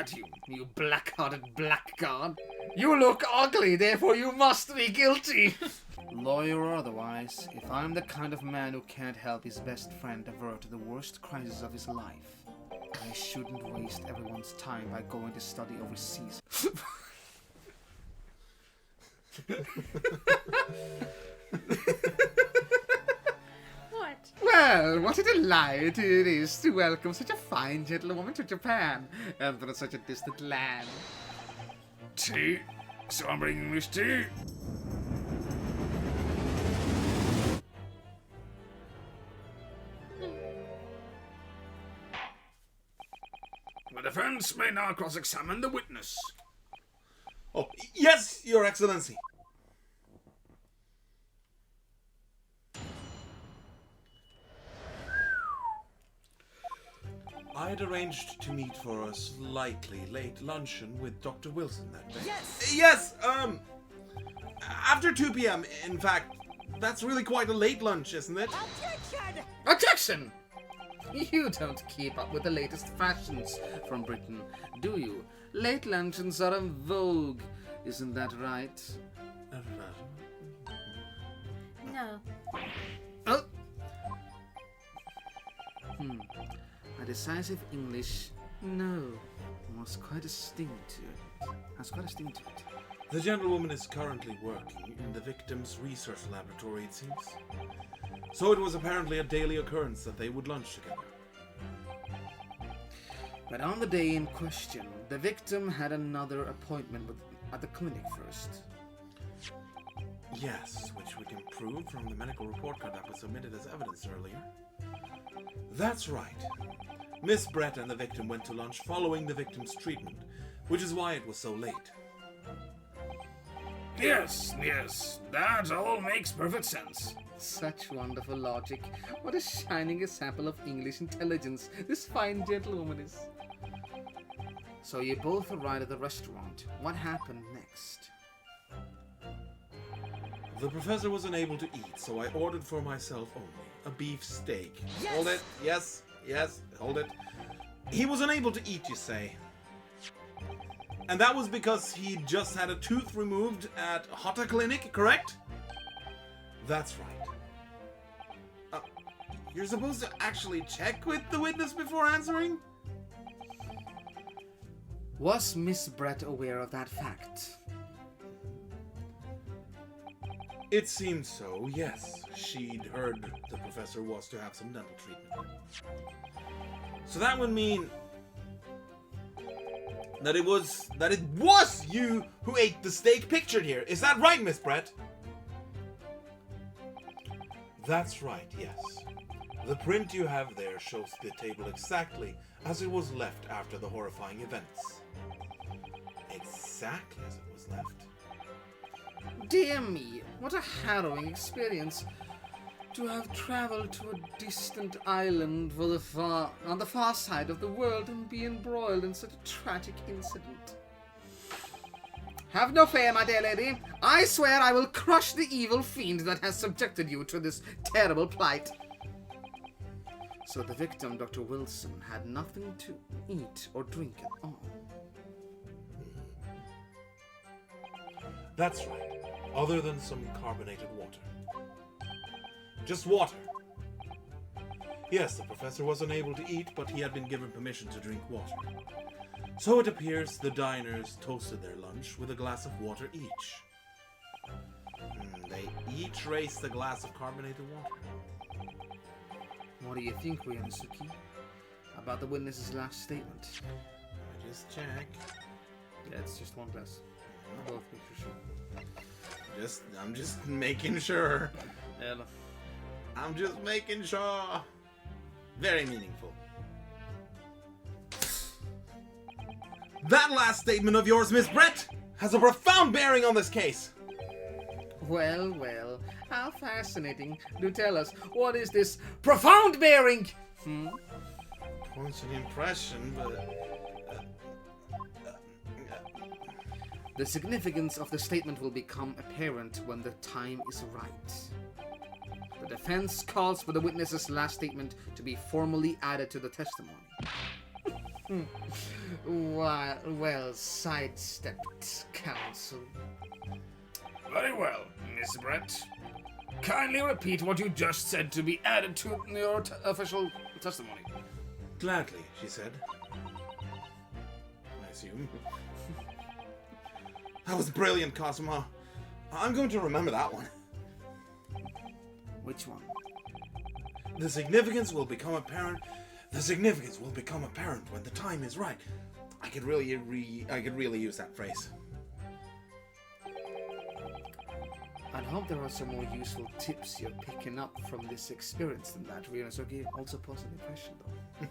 at you, you black-hearted blackguard. You look ugly, therefore you must be guilty. Lawyer or otherwise, if I'm the kind of man who can't help his best friend avert the worst crisis of his life, I shouldn't waste everyone's time by going to study overseas. What? Well, what a delight it is to welcome such a fine gentlewoman to Japan, and from such a distant land. Tea? So I'm bringing English tea. The defense may now cross-examine the witness. Oh, yes, Your Excellency. I had arranged to meet for a slightly late luncheon with Dr. Wilson that day. Yes! After 2 p.m., in fact. That's really quite a late lunch, isn't it? Objection! You don't keep up with the latest fashions from Britain, do you? Late luncheons are in vogue, isn't that right? No. Oh! A decisive English no was quite a sting to it. Has quite a sting to it. The gentlewoman is currently working in the victim's research laboratory, it seems. So it was apparently a daily occurrence that they would lunch together. But on the day in question, the victim had another appointment at the clinic first. Yes, which we can prove from the medical report card that was submitted as evidence earlier. That's right. Miss Brett and the victim went to lunch following the victim's treatment, which is why it was so late. Yes, that all makes perfect sense. Such wonderful logic. What a shining example of English intelligence this fine gentlewoman is. So you both arrived at the restaurant. What happened next? The professor was unable to eat, so I ordered for myself only a beef steak. Yes! Hold it. Yes, hold it. He was unable to eat, you say. And that was because he just had a tooth removed at Hotta Clinic, correct? That's right. You're supposed to actually check with the witness before answering? Was Miss Brett aware of that fact? It seemed so, yes. She'd heard the professor was to have some dental treatment. So that would mean that it was you who ate the steak pictured here. Is that right, Miss Brett? That's right, yes. The print you have there shows the table exactly as it was left after the horrifying events. Exactly as it was left. Dear me, what a harrowing experience to have traveled to a distant island on the far side of the world and be embroiled in such a tragic incident. Have no fear, my dear lady. I swear I will crush the evil fiend that has subjected you to this terrible plight. So the victim, Dr. Wilson, had nothing to eat or drink at all. That's right, other than some carbonated water. Just water. Yes, the professor was unable to eat, but he had been given permission to drink water. So it appears the diners toasted their lunch with a glass of water each. They each raised a glass of carbonated water. What do you think, Ryanosuke, about the witness's last statement? I just check. Yeah, it's just one glass. Both pictures show. I'm just making sure. Yeah, no. I'm just making sure. Very meaningful. That last statement of yours, Miss Brett, has a profound bearing on this case. Well, how fascinating. Do tell us, what is this profound bearing? Points an impression, but... The significance of the statement will become apparent when the time is right. The defense calls for the witness's last statement to be formally added to the testimony. Well, sidestepped, Counsel. Very well, Miss Brett. Kindly repeat what you just said to be added to your official testimony. Gladly, she said. I assume. That was brilliant, Cosmo. I'm going to remember that one. Which one? The significance will become apparent. The significance will become apparent when the time is right. I could really use that phrase. I'd hope there are some more useful tips you're picking up from this experience than that. Ryunosuke also posed an impression, though.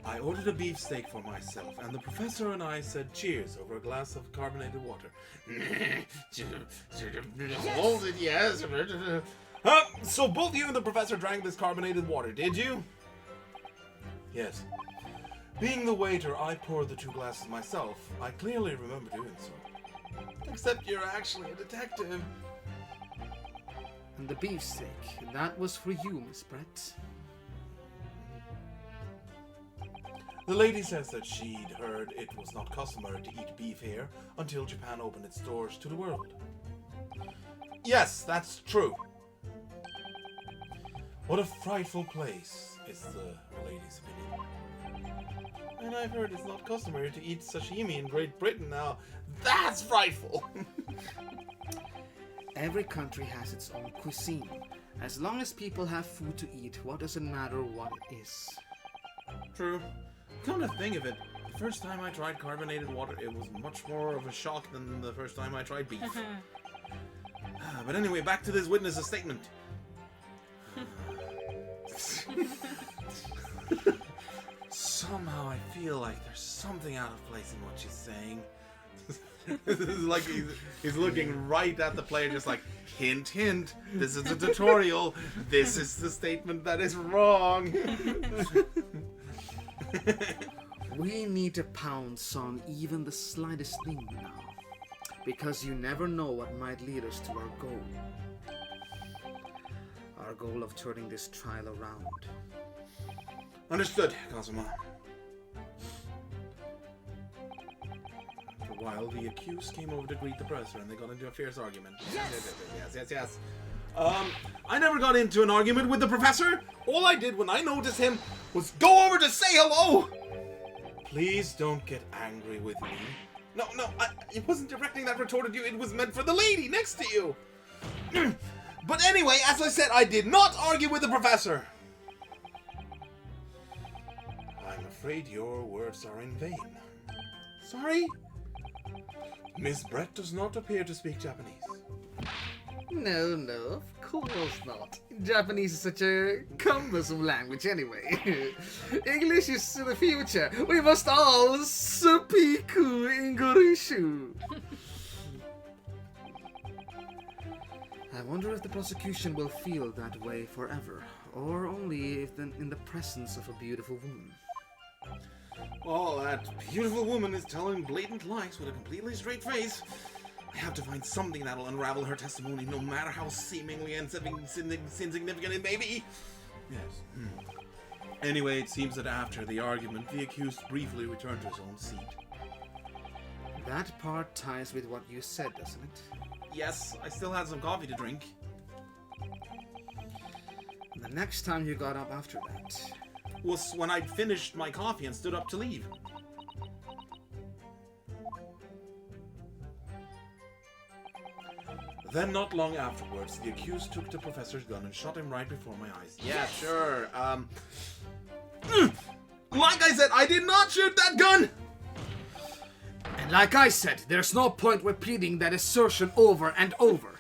I ordered a beefsteak for myself, and the professor and I said cheers over a glass of carbonated water. Hold it, yes. So both you and the professor drank this carbonated water, did you? Yes. Being the waiter, I poured the 2 glasses myself. I clearly remember doing so. Except you're actually a detective. And the beefsteak, that was for you, Miss Brett. The lady says that she'd heard it was not customary to eat beef here until Japan opened its doors to the world. Yes, that's true. What a frightful place, is the lady's opinion. And I've heard it's not customary to eat sashimi in Great Britain now. That's frightful! Every country has its own cuisine. As long as people have food to eat, what does it matter what it is? True. Come to think of it, the first time I tried carbonated water, it was much more of a shock than the first time I tried beef. But anyway, back to this witness's statement. Somehow I feel like there's something out of place in what she's saying. This is like he's looking right at the player, just like, hint, hint, this is a tutorial, this is the statement that is wrong. We need to pounce on even the slightest thing now, because you never know what might lead us to our goal. Our goal of turning this trial around. Understood, Cosmo. After a while, the accused came over to greet the professor, and they got into a fierce argument. Yes. I never got into an argument with the professor. All I did when I noticed him was go over to say hello. Please don't get angry with me. No, it wasn't directing that retort at you. It was meant for the lady next to you. But anyway, as I said, I did not argue with the professor. I'm afraid your words are in vain. Sorry? Miss Brett does not appear to speak Japanese. No, of course not. Japanese is such a cumbersome language anyway. English is the future. We must all speaku Ingrishu. I wonder if the prosecution will feel that way forever, or only if in the presence of a beautiful woman. Well, that beautiful woman is telling blatant lies with a completely straight face. I have to find something that'll unravel her testimony, no matter how seemingly insignificant it may be. Yes. Anyway, it seems that after the argument, the accused briefly returned to his own seat. That part ties with what you said, doesn't it? Yes, I still had some coffee to drink. The next time you got up after that was when I'd finished my coffee and stood up to leave. Then, not long afterwards, the accused took the professor's gun and shot him right before my eyes. Yeah, sure. Like I said, I did not shoot that gun! And like I said, there's no point repeating that assertion over and over.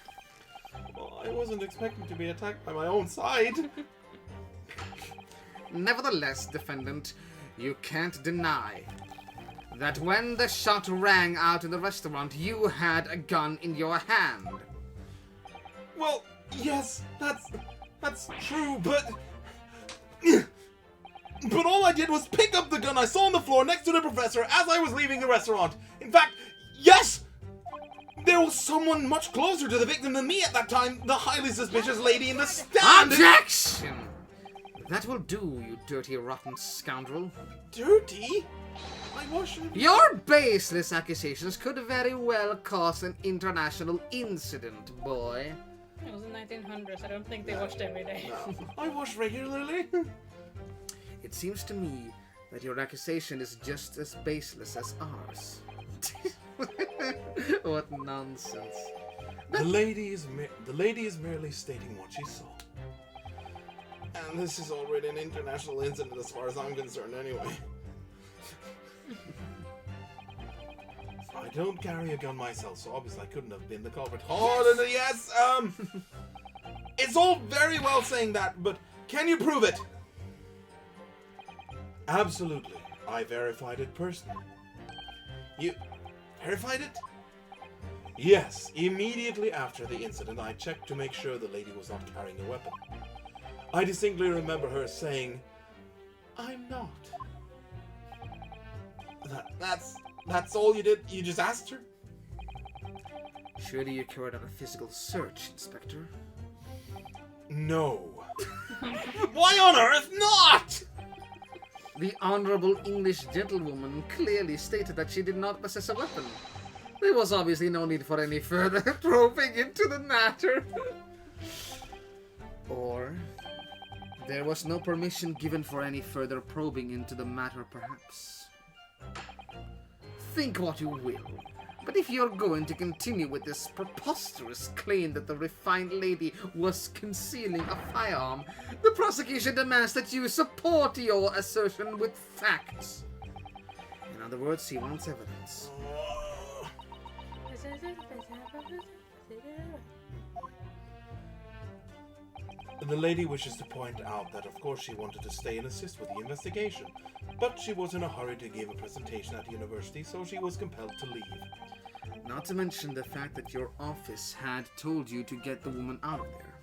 Well, I wasn't expecting to be attacked by my own side. Nevertheless, defendant, you can't deny that when the shot rang out in the restaurant, you had a gun in your hand. Well, yes, that's true, but all I did was pick up the gun I saw on the floor next to the professor as I was leaving the restaurant. In fact, yes! There was someone much closer to the victim than me at that time, the highly suspicious lady in the stand. Objection! That will do, you dirty, rotten scoundrel. Dirty? I wash it. Your baseless accusations could very well cause an international incident, boy. It was the 1900s. I don't think they washed every day. No, I wash regularly. It seems to me that your accusation is just as baseless as ours. What nonsense. The lady is merely stating what she saw. And this is already an international incident as far as I'm concerned anyway. I don't carry a gun myself, so obviously I couldn't have been the culprit. Yes, it's all very well saying that, but can you prove it? Absolutely. I verified it personally. You verified it? Yes. Immediately after the incident, I checked to make sure the lady was not carrying a weapon. I distinctly remember her saying, "I'm not." That's all you did? You just asked her? Surely you carried out a physical search, Inspector. No. Why on earth not? The honorable English gentlewoman clearly stated that she did not possess a weapon. There was obviously no need for any further probing into the matter. Or there was no permission given for any further probing into the matter, perhaps. Think what you will, but if you're going to continue with this preposterous claim that the refined lady was concealing a firearm, the prosecution demands that you support your assertion with facts. In other words, he wants evidence. The lady wishes to point out that of course she wanted to stay and assist with the investigation, but she was in a hurry to give a presentation at the university, so she was compelled to leave. Not to mention the fact that your office had told you to get the woman out of there.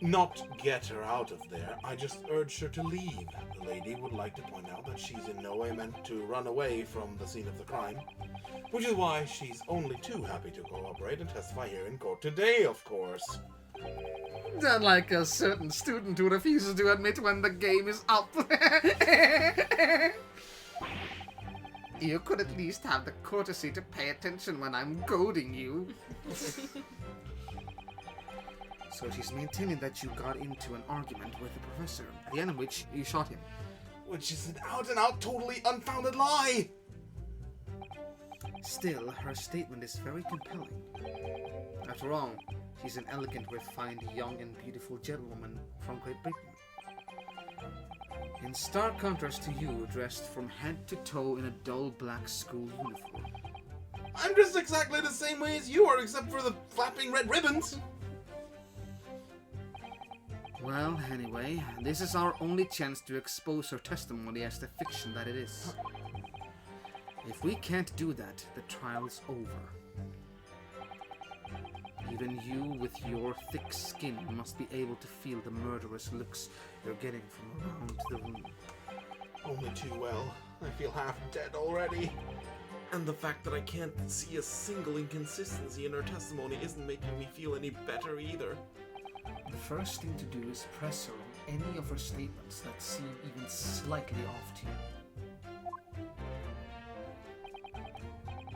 Not get her out of there, I just urged her to leave. The lady would like to point out that she's in no way meant to run away from the scene of the crime, which is why she's only too happy to cooperate and testify here in court today, of course. Unlike a certain student who refuses to admit when the game is up. You could at least have the courtesy to pay attention when I'm goading you. So she's maintaining that you got into an argument with the professor, at the end of which you shot him. Which is an out-and-out, totally unfounded lie! Still, her statement is very compelling. After all, she's an elegant, refined, young and beautiful gentlewoman from Great Britain. In stark contrast to you, dressed from head to toe in a dull black school uniform. I'm dressed exactly the same way as you are, except for the flapping red ribbons! Well, anyway, this is our only chance to expose her testimony as the fiction that it is. If we can't do that, the trial's over. Even you, with your thick skin, must be able to feel the murderous looks you're getting from around the room. Only too well. I feel half dead already. And the fact that I can't see a single inconsistency in her testimony isn't making me feel any better either. The first thing to do is press her on any of her statements that seem even slightly off to you.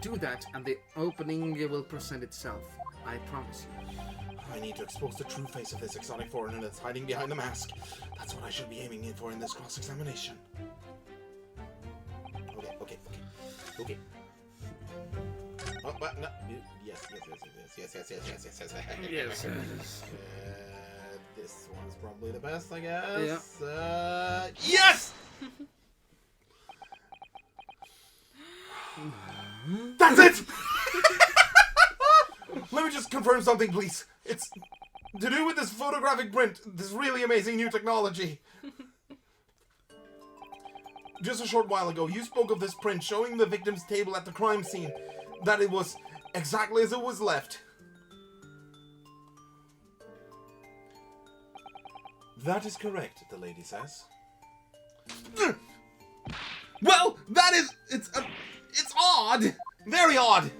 Do that, and the opening will present itself. I promise you. I need to expose the true face of this exotic foreigner that's hiding behind the mask. That's what I should be aiming for in this cross-examination. Okay. Oh, what? No. Yes. This one's probably the best, I guess. Yeah. Yes! That's it! Let me just confirm something, please. It's to do with this photographic print, this really amazing new technology. Just a short while ago, you spoke of this print showing the victim's table at the crime scene, that it was exactly as it was left. That is correct, the lady says. Well, it's odd! Very odd!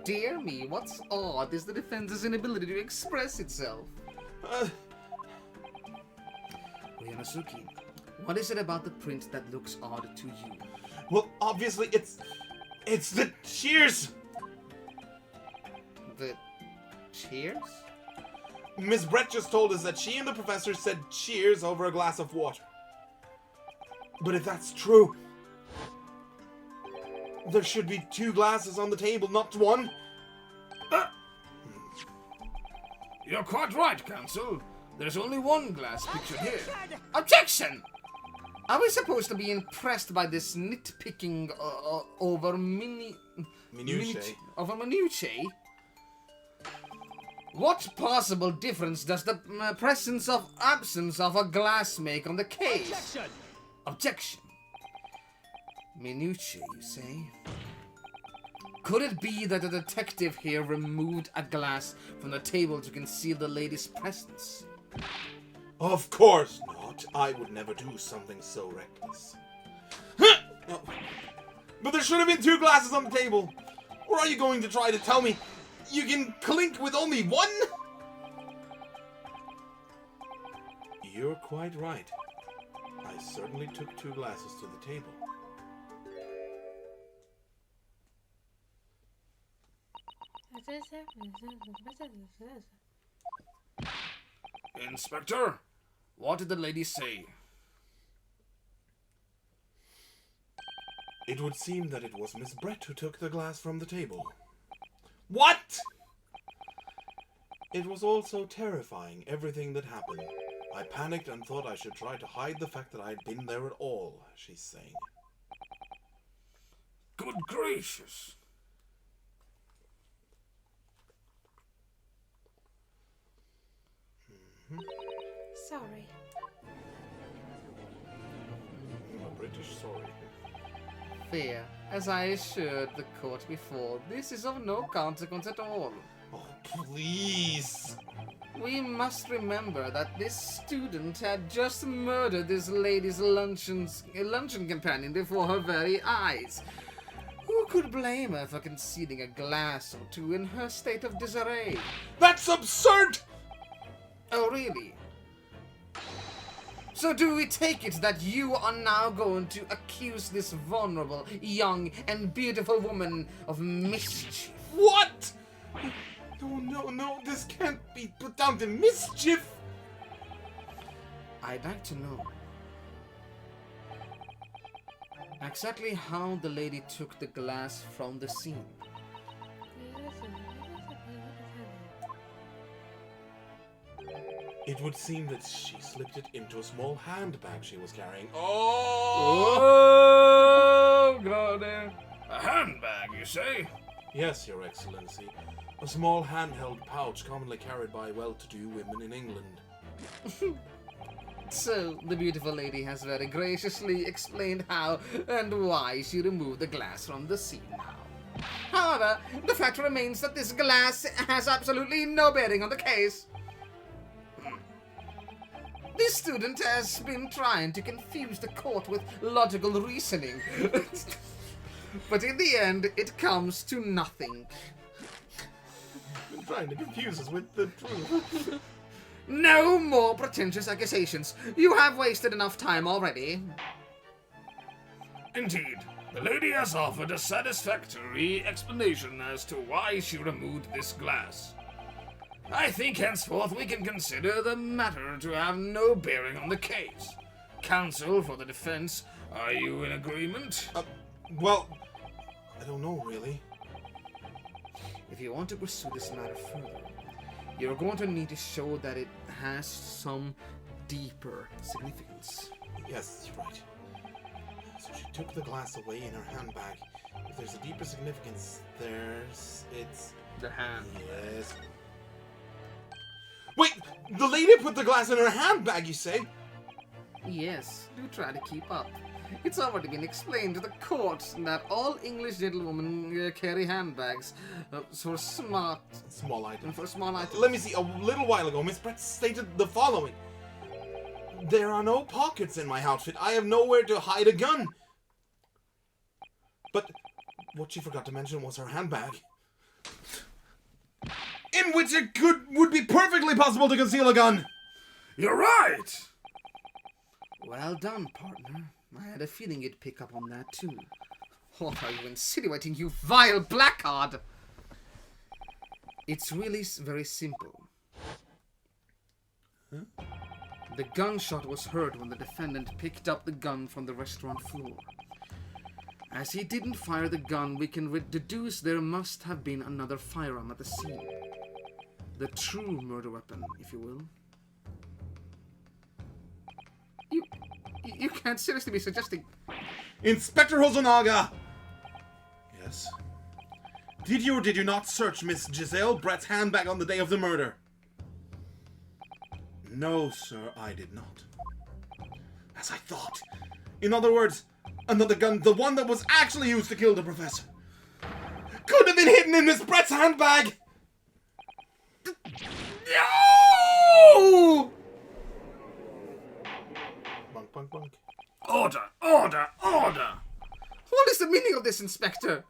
Dear me, what's odd is the defense's inability to express itself. Ryanosuke, what is it about the print that looks odd to you? Well, obviously, it's the cheers! The cheers? Miss Brett just told us that she and the professor said cheers over a glass of water. But if that's true, there should be 2 glasses on the table, not 1. You're quite right, Counsel. There's only 1 glass pictured here. Objection! Are we supposed to be impressed by this nitpicking over Minutiae. over minutiae? What possible difference does the absence of a glass make on the case? Objection. Minutiae, you say? Could it be that the detective here removed a glass from the table to conceal the lady's presence? Of course not. I would never do something so reckless. No. But there should have been 2 glasses on the table. Or are you going to try to tell me you can clink with only 1? You're quite right. I certainly took 2 glasses to the table. Inspector, what did the lady say? It would seem that it was Miss Brett who took the glass from the table. What? It was all so terrifying, everything that happened. I panicked and thought I should try to hide the fact that I had been there at all, she's saying. Good gracious. Sorry. A British sorry. Fair. As I assured the court before, this is of no consequence at all. Oh, please. We must remember that this student had just murdered this lady's luncheon companion before her very eyes. Who could blame her for concealing a glass or 2 in her state of disarray? That's absurd! Oh, really? So do we take it that you are now going to accuse this vulnerable, young, and beautiful woman of mischief? What? No, this can't be put down to mischief! I'd like to know exactly how the lady took the glass from the scene. It would seem that she slipped it into a small handbag she was carrying. Oh, Grode. A handbag, you say? Yes, Your Excellency. A small handheld pouch commonly carried by well-to-do women in England. So, the beautiful lady has very graciously explained how and why she removed the glass from the scene now. However, the fact remains that this glass has absolutely no bearing on the case. This student has been trying to confuse the court with logical reasoning. But in the end, it comes to nothing. Been trying to confuse us with the truth. No more pretentious accusations. You have wasted enough time already. Indeed, the lady has offered a satisfactory explanation as to why she removed this glass. I think henceforth we can consider the matter to have no bearing on the case. Counsel for the defense, are you in agreement? Well, I don't know, really. If you want to pursue this matter further, you're going to need to show that it has some deeper significance. Yes, you're right. So she took the glass away in her handbag. If there's a deeper significance, it's... The hand. Yes. Wait! The lady put the glass in her handbag, you say? Yes, do try to keep up. It's already been explained to the court that all English gentlewomen carry handbags for small items. Let me see. A little while ago, Miss Brett stated the following. There are no pockets in my outfit. I have nowhere to hide a gun. But what she forgot to mention was her handbag. In which it would be perfectly possible to conceal a gun. You're right! Well done, partner. I had a feeling you'd pick up on that too. What are you insinuating, you vile blackguard? It's really very simple. Huh? The gunshot was heard when the defendant picked up the gun from the restaurant floor. As he didn't fire the gun, we can deduce there must have been another firearm at the scene. The true murder weapon, if you will. You can't seriously be suggesting... Inspector Hosonaga! Yes? Did you or did you not search Miss Jezaille Brett's handbag on the day of the murder? No, sir, I did not. As I thought. In other words, another gun, the one that was actually used to kill the professor, could have been hidden in Miss Brett's handbag! No! Bunk, bunk, bunk. Order! Order! Order! What is the meaning of this, Inspector?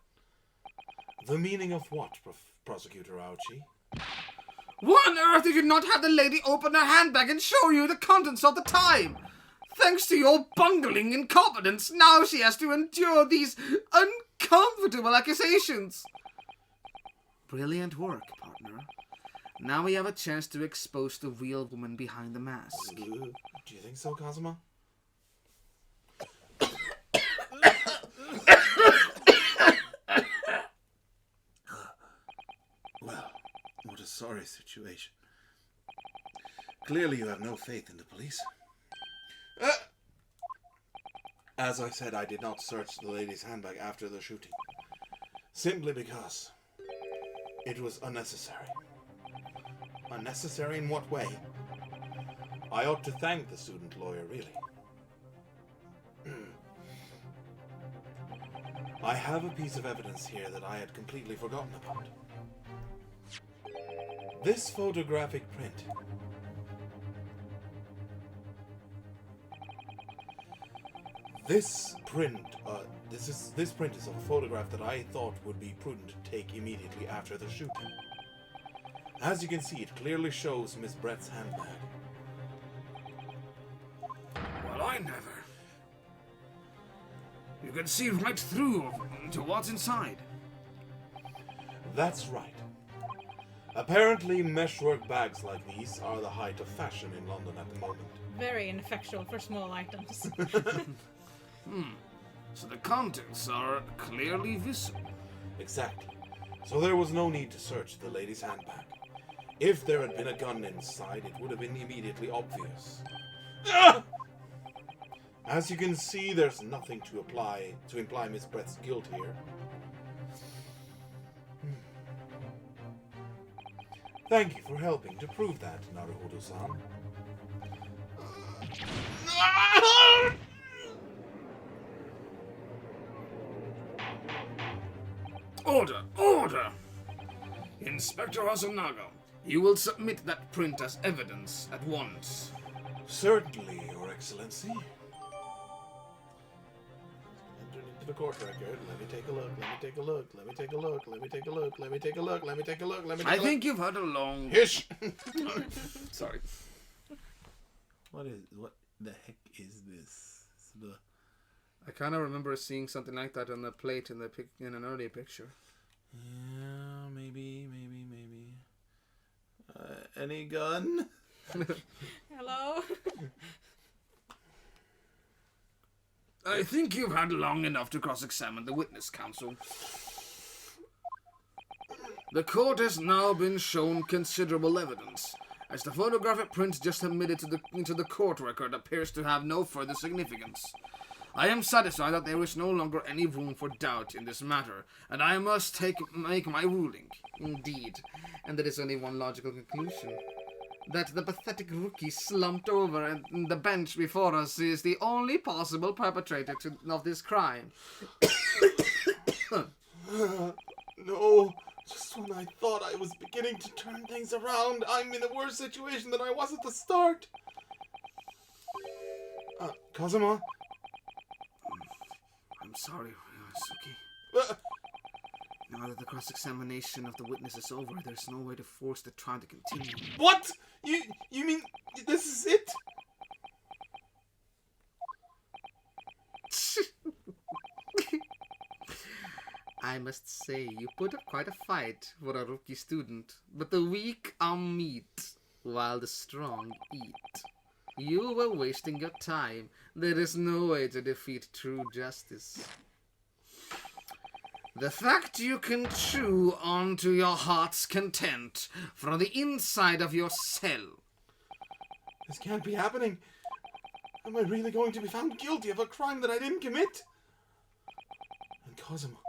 The meaning of what, Prosecutor Ouchie? Why on earth did you not have the lady open her handbag and show you the contents of the time? Thanks to your bungling incompetence, now she has to endure these uncomfortable accusations. Brilliant work, partner. Now we have a chance to expose the real woman behind the mask. Do you think so, Kazuma? Well, what a sorry situation. Clearly you have no faith in the police. As I said, I did not search the lady's handbag after the shooting. Simply because it was unnecessary. Unnecessary in what way? I ought to thank the student lawyer, really. I have a piece of evidence here that I had completely forgotten about. This photographic print. This print is of a photograph that I thought would be prudent to take immediately after the shooting. As you can see, it clearly shows Miss Brett's handbag. Well, I never. You can see right through to what's inside. That's right. Apparently, meshwork bags like these are the height of fashion in London at the moment. Very ineffectual for small items. So the contents are clearly visible. Exactly. So there was no need to search the lady's handbag. If there had been a gun inside, it would have been immediately obvious. Ah! As you can see, there's nothing to imply Miss Brett's guilt here. Thank you for helping to prove that, Naruhodo-san. Order! Order! Inspector Hosonaga, you will submit that print as evidence at once. Certainly, Your Excellency. Enter into the court record. Let me take a look. Let me take a look. Let me take a look. Let me take a look. Let me take a look. Let me take a look. Let me take a I look. think you've had a long... Hish! Sorry. What the heck is this? I kind of remember seeing something like that on the plate in an earlier picture. Yeah, maybe. Any gun? Hello? I think you've had long enough to cross-examine the witness, counsel. The court has now been shown considerable evidence, as the photographic print just admitted into the court record appears to have no further significance. I am satisfied that there is no longer any room for doubt in this matter, and I must make my ruling. Indeed, and there is only one logical conclusion. That the pathetic rookie slumped over at the bench before us is the only possible perpetrator of this crime. No, just when I thought I was beginning to turn things around, I'm in a worse situation than I was at the start. Kazuma? I'm sorry, Ryusuke. Now that the cross-examination of the witness is over, there's no way to force the trial to continue. What? You mean this is it? I must say, you put up quite a fight for a rookie student, but the weak are meat, while the strong eat. You were wasting your time. There is no way to defeat true justice. The fact you can chew onto your heart's content from the inside of your cell. This can't be happening. Am I really going to be found guilty of a crime that I didn't commit? And Cosimo,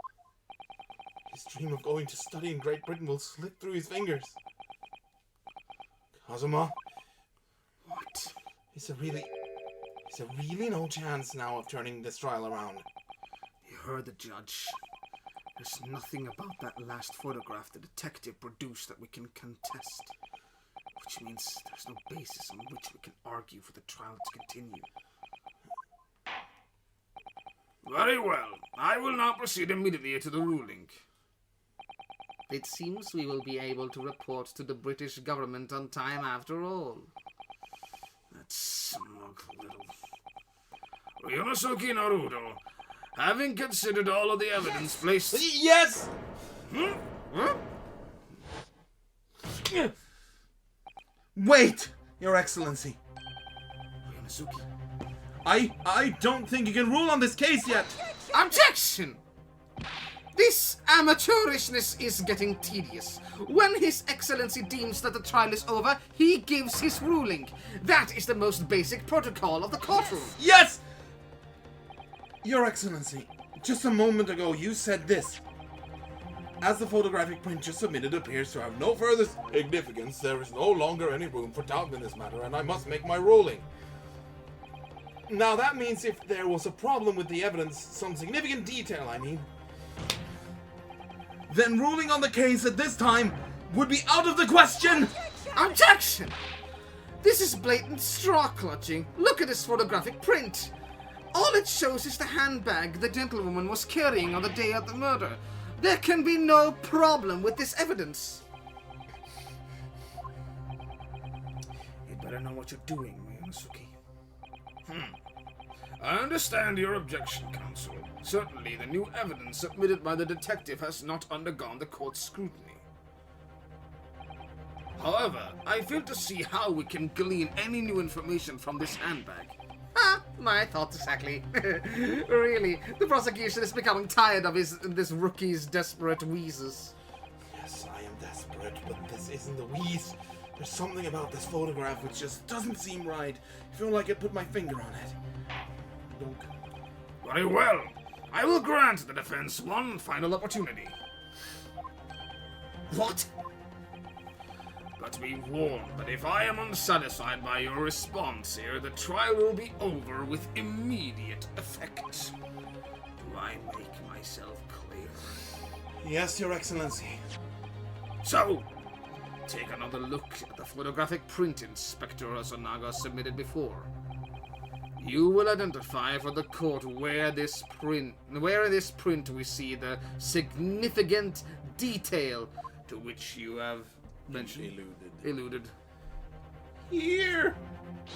his dream of going to study in Great Britain will slip through his fingers. Cosimo, What? is there really no chance now of turning this trial around? You heard the judge. There's nothing about that last photograph the detective produced that we can contest. Which means there's no basis on which we can argue for the trial to continue. Very well. I will now proceed immediately to the ruling. It seems we will be able to report to the British government on time after all. That smug little... Ryonosuke Naruto, having considered all of the evidence placed... Yes! Huh? Wait, Your Excellency. Ryonosuke. I don't think you can rule on this case yet. Objection! This amateurishness is getting tedious. When His Excellency deems that the trial is over, he gives his ruling. That is the most basic protocol of the courtroom. Yes! Your Excellency, just a moment ago you said this. As the photographic print just submitted appears to have no further significance, there is no longer any room for doubt in this matter, and I must make my ruling. Now that means if there was a problem with the evidence, some significant detail I mean, then ruling on the case at this time would be out of the question! Objection! This is blatant straw clutching. Look at this photographic print. All it shows is the handbag the gentlewoman was carrying on the day of the murder. There can be no problem with this evidence. You better know what you're doing, Ryonosuke. I understand your objection, counsel. Certainly, the new evidence submitted by the detective has not undergone the court's scrutiny. However, I fail to see how we can glean any new information from this handbag. Ah, my thoughts exactly. Really, the prosecution is becoming tired of this rookie's desperate wheezes. Yes, I am desperate, but this isn't the wheeze. There's something about this photograph which just doesn't seem right. I feel like I put my finger on it. Don't. Very well. I will grant the defense one final opportunity. What? But be warned that if I am unsatisfied by your response here, the trial will be over with immediate effect. Do I make myself clear? Yes, Your Excellency. So, take another look at the photographic print Inspector Hosonaga submitted before. You will identify for the court where in this print we see the significant detail to which you have mentioned. Eluded. Here!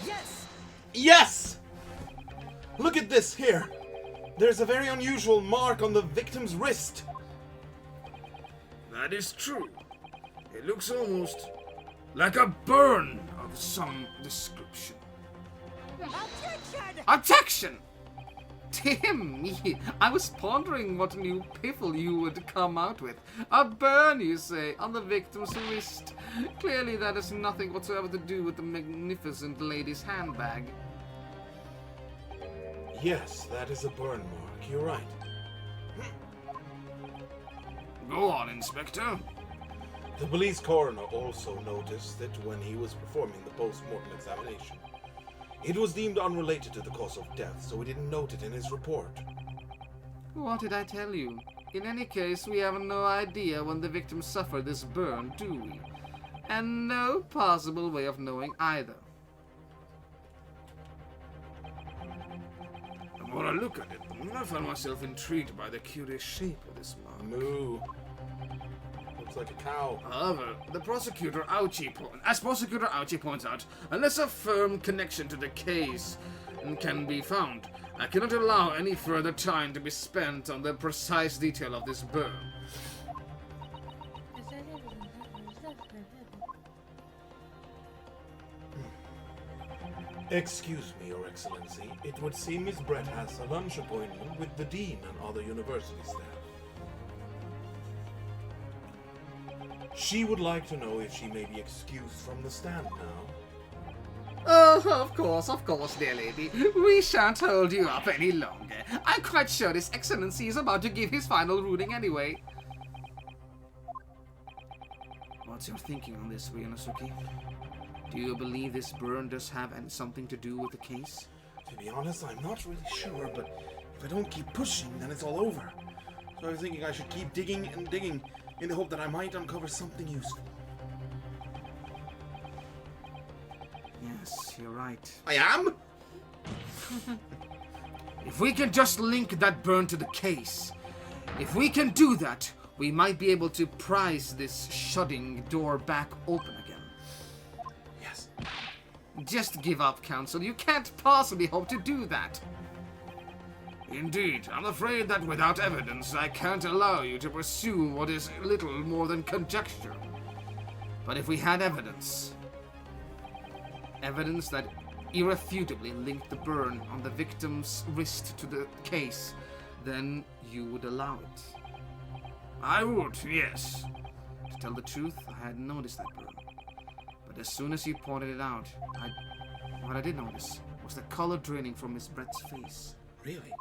Yes! Yes! Look at this here. There's a very unusual mark on the victim's wrist. That is true. It looks almost like a burn of some description. Objection! Dear me, I was pondering what new piffle you would come out with. A burn, you say, on the victim's wrist. Clearly that has nothing whatsoever to do with the magnificent lady's handbag. Yes, that is a burn mark. You're right. Go on, Inspector. The police coroner also noticed it when he was performing the post-mortem examination. It was deemed unrelated to the cause of death, so he didn't note it in his report. What did I tell you? In any case, we have no idea when the victim suffered this burn, do we? And no possible way of knowing either. The more I look at it, the more I find myself intrigued by the curious shape of this mark. Moo. Looks like a cow. However, as Prosecutor Auchi points out, unless a firm connection to the case can be found, I cannot allow any further time to be spent on the precise detail of this burn. Excuse me, Your Excellency. It would seem Miss Brett has a lunch appointment with the Dean and other university staff. She would like to know if she may be excused from the stand now. Oh, of course, dear lady. We shan't hold you up any longer. I'm quite sure His Excellency is about to give his final ruling anyway. What's your thinking on this, Ryunosuke? Do you believe this burn does have something to do with the case? To be honest, I'm not really sure, but if I don't keep pushing, then it's all over. So I was thinking I should keep digging and digging in the hope that I might uncover something useful. Yes, you're right. I am? If we can just link that burn to the case, if we can do that, we might be able to prise this shutting door back open again. Yes. Just give up, Counsel. You can't possibly hope to do that. Indeed, I'm afraid that without evidence, I can't allow you to pursue what is little more than conjecture. But if we had evidence that irrefutably linked the burn on the victim's wrist to the case, then you would allow it. I would, yes. To tell the truth, I hadn't noticed that burn. But as soon as you pointed it out, what I did notice was the color draining from Miss Brett's face. Really?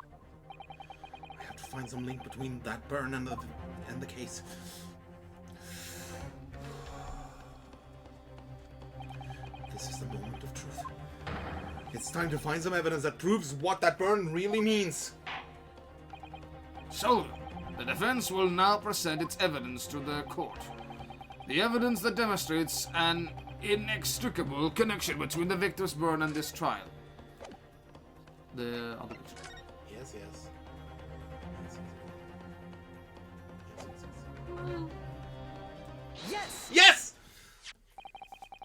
I have to find some link between that burn and the case. This is the moment of truth. It's time to find some evidence that proves what that burn really means. So, the defense will now present its evidence to the court. The evidence that demonstrates an inextricable connection between the victim's burn and this trial. The other picture. Yes. Yes! Yes!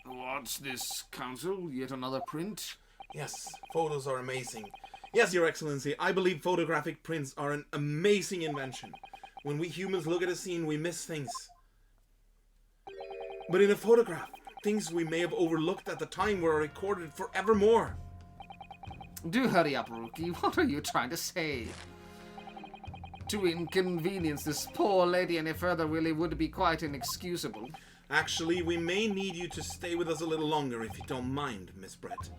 What's this, Counsel? Yet another print? Yes, photos are amazing. Yes, Your Excellency, I believe photographic prints are an amazing invention. When we humans look at a scene, we miss things. But in a photograph, things we may have overlooked at the time were recorded forevermore. Do hurry up, Rookie. What are you trying to say? To inconvenience this poor lady any further really would be quite inexcusable. Actually, we may need you to stay with us a little longer if you don't mind, Miss Brett.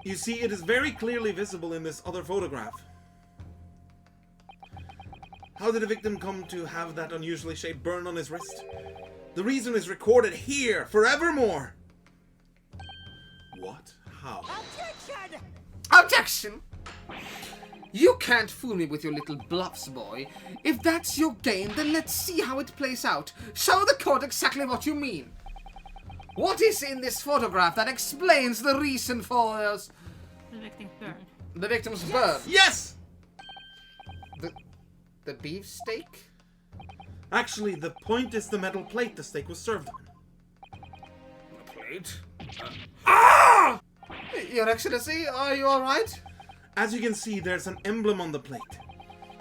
You see, it is very clearly visible in this other photograph. How did the victim come to have that unusually shaped burn on his wrist? The reason is recorded here, forevermore. What? How? Objection! Objection! You can't fool me with your little bluffs, boy. If that's your game, then let's see how it plays out. Show the court exactly what you mean. What is in this photograph that explains the reason for The victim's burn. the victim's burn? Yes! The beefsteak? Actually, the point is the metal plate the steak was served on. The plate? Your Excellency, are you alright? As you can see, there's an emblem on the plate.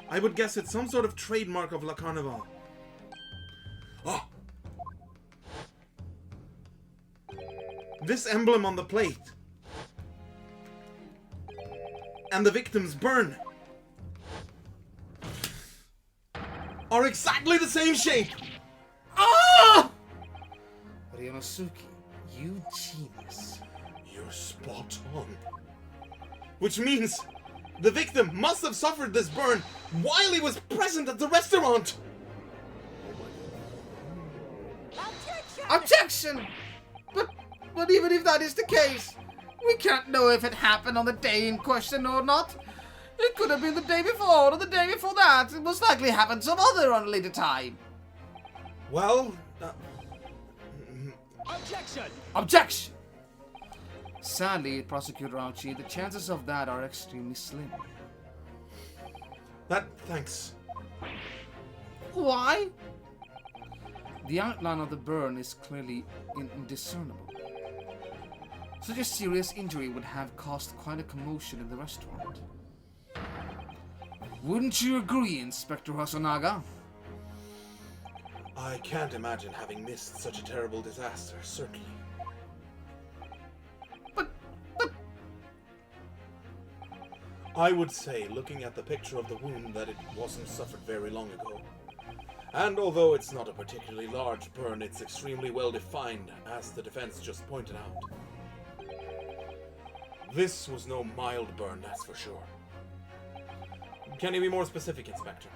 I would guess it's some sort of trademark of La Carnival. Oh! This emblem on the plate and the victim's burn are exactly the same shape! Ah! Ryunosuke, you genius. You're spot on. Which means the victim must have suffered this burn while he was present at the restaurant! Objection! Objection! But even if that is the case, we can't know if it happened on the day in question or not. It could have been the day before or the day before that. It most likely happened some other unrelated time. Well, Objection! Objection! Sadly, Prosecutor Archie, the chances of that are extremely slim. thanks. Why? The outline of the burn is clearly indiscernible. Such a serious injury would have caused quite a commotion in the restaurant. Wouldn't you agree, Inspector Hosonaga? I can't imagine having missed such a terrible disaster, certainly. But... I would say, looking at the picture of the wound, that it wasn't suffered very long ago. And although it's not a particularly large burn, it's extremely well defined, as the defense just pointed out. This was no mild burn, that's for sure. Can you be more specific, Inspector?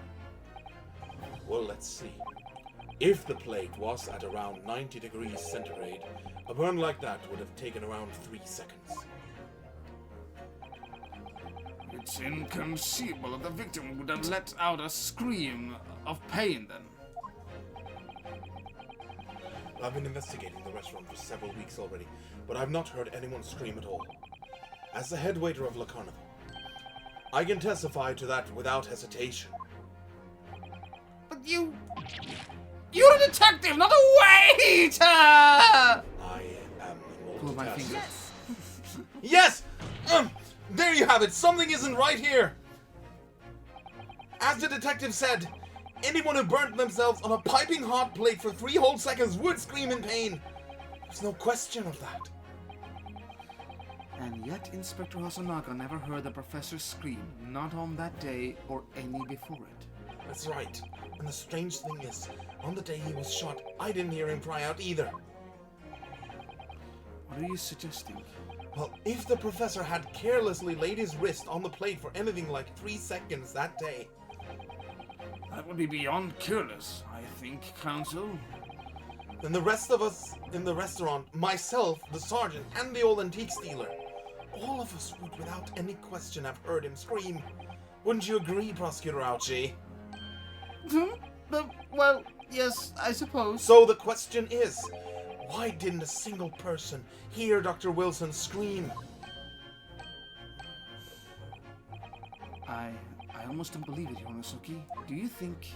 Well, let's see. If the plate was at around 90 degrees centigrade, a burn like that would have taken around 3 seconds. It's inconceivable that the victim would have let out a scream of pain then. I've been investigating the restaurant for several weeks already, but I've not heard anyone scream at all. As the head waiter of La Carnival, I can testify to that without hesitation. But you're a detective, not a waiter! I am Pull my multitasking. fingers. Yes! There you have it! Something isn't right here! As the detective said, anyone who burnt themselves on a piping hot plate for 3 whole seconds would scream in pain. There's no question of that. And yet Inspector Hosonaga never heard the professor scream, not on that day or any before it. That's right. And the strange thing is, on the day he was shot, I didn't hear him cry out either. What are you suggesting? Well, if the professor had carelessly laid his wrist on the plate for anything like 3 seconds that day... That would be beyond careless, I think, Counsel. then the rest of us in the restaurant, myself, the sergeant, and the old antique dealer, all of us would without any question have heard him scream. Wouldn't you agree, Prosecutor Ouchie? Well, yes, I suppose. So the question is, why didn't a single person hear Dr. Wilson scream? I almost don't believe it, Yonosuke. Do you think...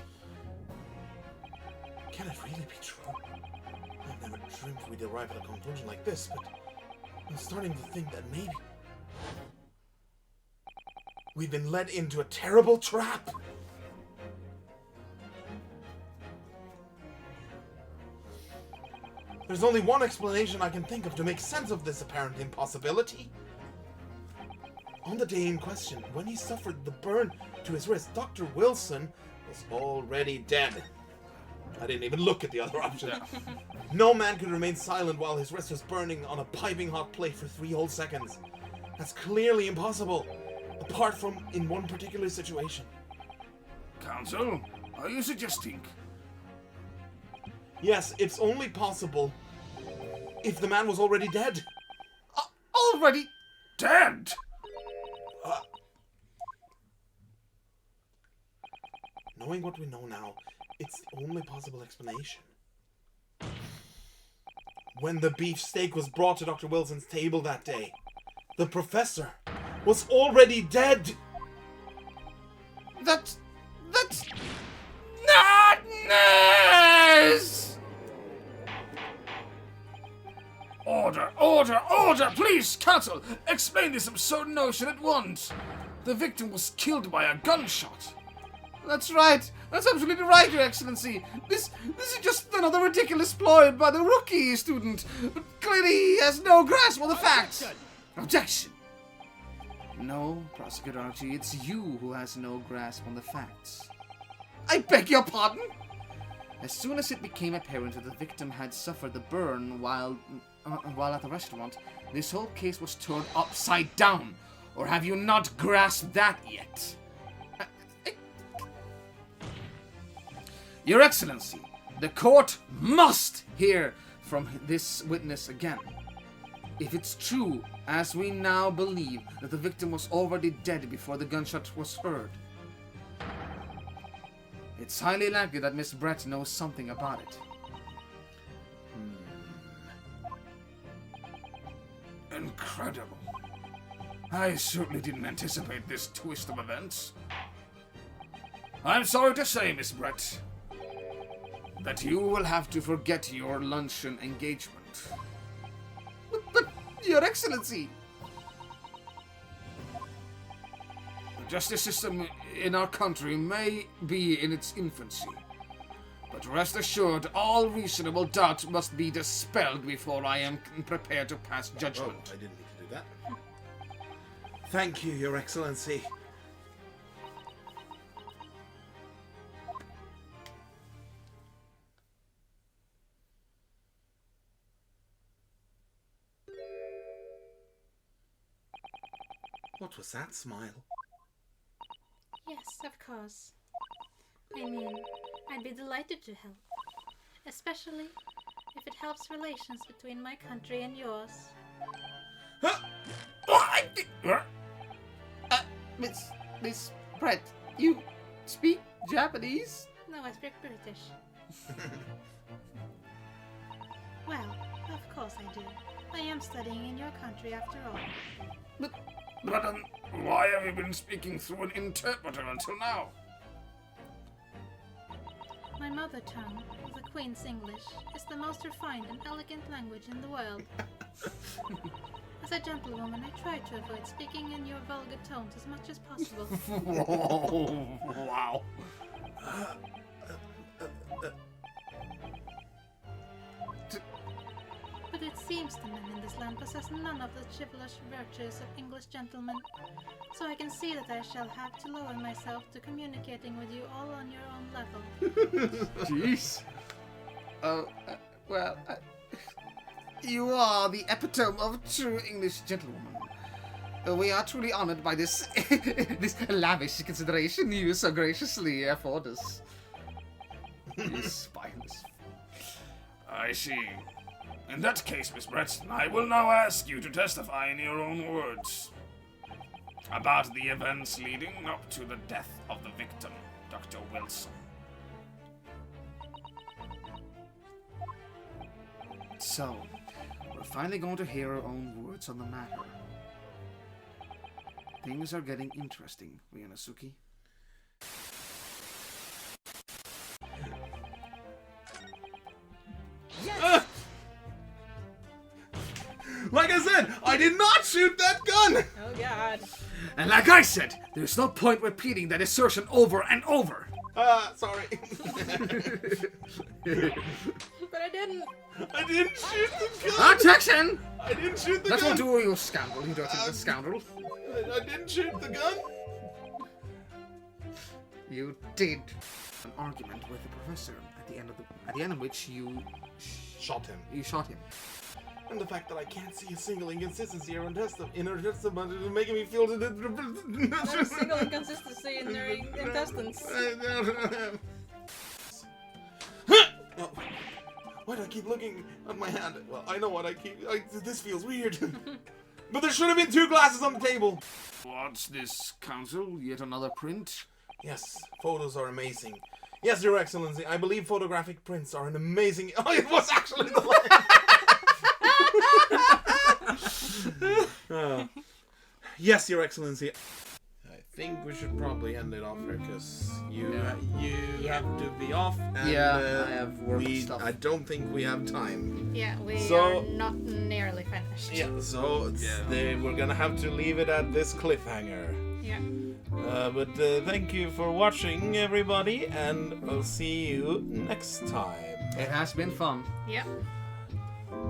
Can it really be true? I've never dreamed we'd arrive at a conclusion like this, but I'm starting to think that maybe we've been led into a terrible trap. There's only one explanation I can think of to make sense of this apparent impossibility. On the day in question, when he suffered the burn to his wrist, Dr. Wilson was already dead. I didn't even look at the other option. No man could remain silent while his wrist was burning on a piping hot plate for 3 whole seconds. That's clearly impossible, apart from in one particular situation. Counsel, are you suggesting... Yes, it's only possible if the man was already dead. Already dead? Knowing what we know now, it's the only possible explanation. When the beef steak was brought to Dr. Wilson's table that day, the professor was already dead. That's madness! Order! Please, Counsel, explain this absurd notion at once. The victim was killed by a gunshot. That's right. That's absolutely right, Your Excellency. This is just another ridiculous ploy by the rookie student. But clearly he has no grasp on the facts. Objection. No, Prosecutor Archie, it's you who has no grasp on the facts. I beg your pardon? As soon as it became apparent that the victim had suffered the burn while at the restaurant, this whole case was turned upside down. Or have you not grasped that yet? Your Excellency, the court must hear from this witness again. If it's true, as we now believe, that the victim was already dead before the gunshot was heard, it's highly likely that Miss Brett knows something about it. Incredible. I certainly didn't anticipate this twist of events. I'm sorry to say, Miss Brett, that you will have to forget your luncheon engagement. Your Excellency! The justice system in our country may be in its infancy, but rest assured, all reasonable doubt must be dispelled before I am prepared to pass Oh, judgment. I didn't need to do that. Thank you, Your Excellency. What was that smile? Yes, of course. I mean, I'd be delighted to help. Especially if it helps relations between my country and yours. Miss Brett, you speak Japanese? No, I speak British. Well, of course I do. I am studying in your country after all. But why have you been speaking through an interpreter until now? My mother tongue, the Queen's English, is the most refined and elegant language in the world. As a gentlewoman, I try to avoid speaking in your vulgar tones as much as possible. Wow. But it seems the men in this land possess none of the chivalrous virtues of English gentlemen, so I can see that I shall have to lower myself to communicating with you all on your own level. Jeez. You are the epitome of a true English gentlewoman. We are truly honored by this this lavish consideration you so graciously afford us. You spineless. I see. In that case, Miss Brett, I will now ask you to testify in your own words about the events leading up to the death of the victim, Dr. Wilson. So, we're finally going to hear our own words on the matter. Things are getting interesting, Ryunosuke. Yes! Like I said, I did not shoot that gun! Oh god. And like I said, there's no point repeating that assertion over and over. Sorry. But I didn't. I didn't shoot the gun! Objection! I didn't shoot the That won't gun! do, you scoundrel, you dirty little scoundrel. I didn't shoot the gun! You did an argument with the professor at the end of which you Shot him. shot him. And the fact that I can't see a single inconsistency or inner testament is making me feel Not a single inconsistency in their intestines. Oh, why do I keep looking at my hand? Well, I know what this feels weird. But there should have been 2 glasses on the table. What's this, Council? Yet another print? Yes, photos are amazing. Yes, Your Excellency, I believe photographic prints are an amazing... Oh, it was actually the line! Yes, Your Excellency. I think we should probably end it off here, because you have to be off, and Yeah, I have work stuff. I don't think we have time. Yeah, we So- are not nearly finished. Yeah, so we're gonna have to leave it at this cliffhanger. Yeah. But thank you for watching, everybody, and I'll see you next time. It has been fun. Yeah.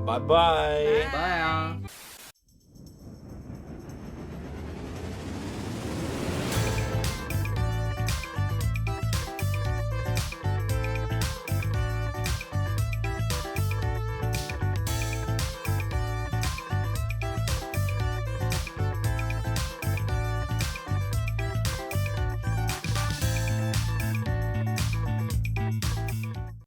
Bye-bye. Bye.